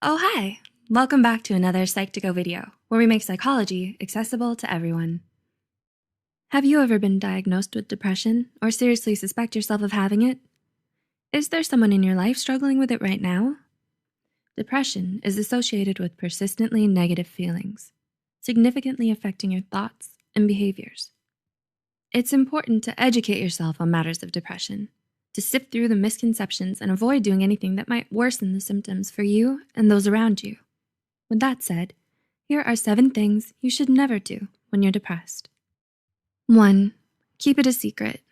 Oh, hi! Welcome back to another Psych2Go video, where we make psychology accessible to everyone. Have you ever been diagnosed with depression or seriously suspect yourself of having it? Is there someone in your life struggling with it right now? Depression is associated with persistently negative feelings, significantly affecting your thoughts and behaviors. It's important to educate yourself on matters of depression, to sift through the misconceptions and avoid doing anything that might worsen the symptoms for you and those around you. With that said, here are 7 things you should never do when you're depressed. 1. Keep it a secret.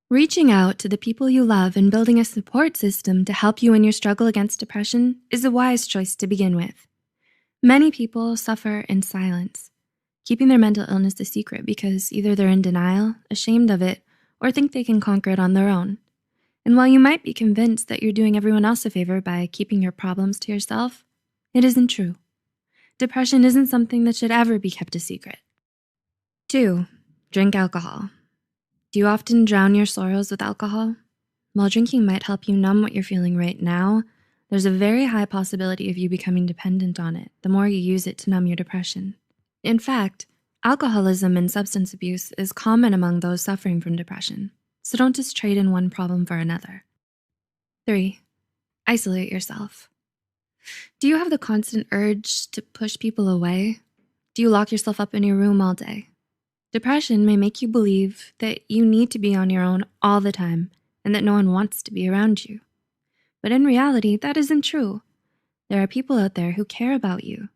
Reaching out to the people you love and building a support system to help you in your struggle against depression is a wise choice to begin with. Many people suffer in silence, keeping their mental illness a secret because either they're in denial, ashamed of it, or think they can conquer it on their own. And while you might be convinced that you're doing everyone else a favor by keeping your problems to yourself, it isn't true. Depression isn't something that should ever be kept a secret. 2. Drink alcohol. Do you often drown your sorrows with alcohol? While drinking might help you numb what you're feeling right now, there's a very high possibility of you becoming dependent on it the more you use it to numb your depression. In fact, alcoholism and substance abuse is common among those suffering from depression, so don't just trade in one problem for another. 3. Isolate yourself. Do you have the constant urge to push people away? Do you lock yourself up in your room all day? Depression may make you believe that you need to be on your own all the time and that no one wants to be around you. But in reality, that isn't true. There are people out there who care about you.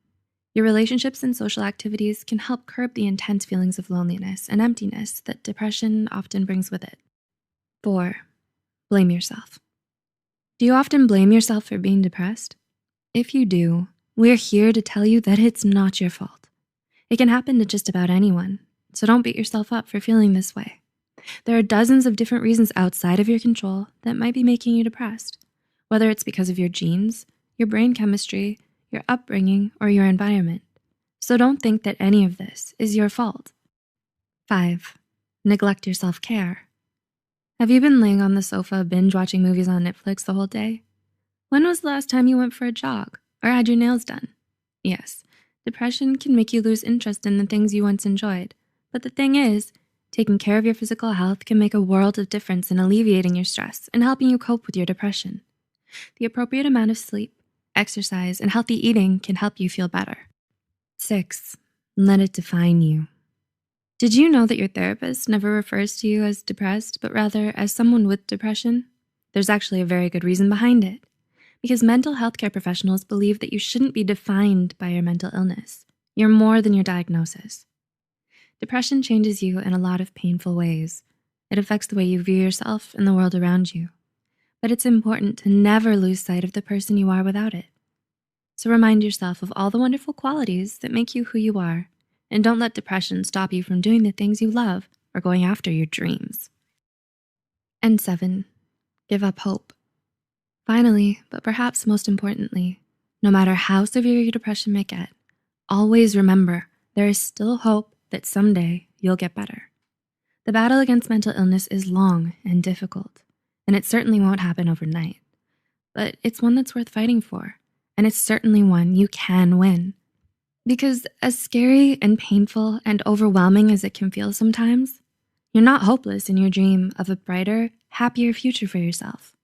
Your relationships and social activities can help curb the intense feelings of loneliness and emptiness that depression often brings with it. 4. Blame yourself. Do you often blame yourself for being depressed? If you do, we're here to tell you that it's not your fault. It can happen to just about anyone, so don't beat yourself up for feeling this way. There are dozens of different reasons outside of your control that might be making you depressed, whether it's because of your genes, your brain chemistry, your upbringing, or your environment. So don't think that any of this is your fault. 5. Neglect your self-care. Have you been laying on the sofa binge-watching movies on Netflix the whole day? When was the last time you went for a jog or had your nails done? Yes, depression can make you lose interest in the things you once enjoyed. But the thing is, taking care of your physical health can make a world of difference in alleviating your stress and helping you cope with your depression. The appropriate amount of sleep, exercise, and healthy eating can help you feel better. 6. Let it define you. Did you know that your therapist never refers to you as depressed, but rather as someone with depression? There's actually a very good reason behind it. Because mental health care professionals believe that you shouldn't be defined by your mental illness. You're more than your diagnosis. Depression changes you in a lot of painful ways. It affects the way you view yourself and the world around you. But it's important to never lose sight of the person you are without it. So remind yourself of all the wonderful qualities that make you who you are, and don't let depression stop you from doing the things you love or going after your dreams. And 7, give up hope. Finally, but perhaps most importantly, no matter how severe your depression may get, always remember there is still hope that someday you'll get better. The battle against mental illness is long and difficult, and it certainly won't happen overnight. But it's one that's worth fighting for, and it's certainly one you can win. Because as scary and painful and overwhelming as it can feel sometimes, you're not hopeless in your dream of a brighter, happier future for yourself.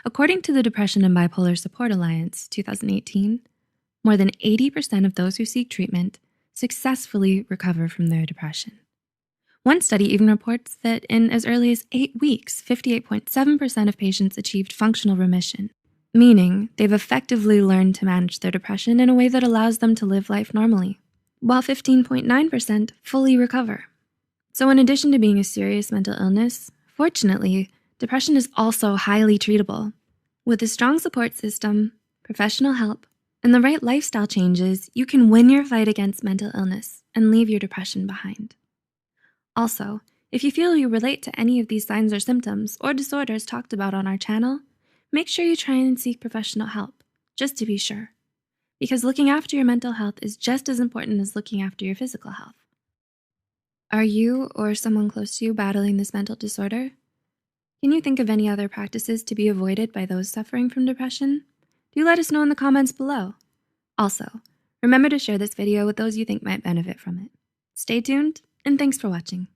According to the Depression and Bipolar Support Alliance 2018, more than 80% of those who seek treatment successfully recover from their depression. One study even reports that in as early as 8 weeks, 58.7% of patients achieved functional remission, meaning they've effectively learned to manage their depression in a way that allows them to live life normally, while 15.9% fully recover. So in addition to being a serious mental illness, fortunately, depression is also highly treatable. With a strong support system, professional help, and the right lifestyle changes, you can win your fight against mental illness and leave your depression behind. Also, if you feel you relate to any of these signs or symptoms or disorders talked about on our channel, make sure you try and seek professional help, just to be sure. Because looking after your mental health is just as important as looking after your physical health. Are you or someone close to you battling this mental disorder? Can you think of any other practices to be avoided by those suffering from depression? Do let us know in the comments below. Also, remember to share this video with those you think might benefit from it. Stay tuned, and thanks for watching.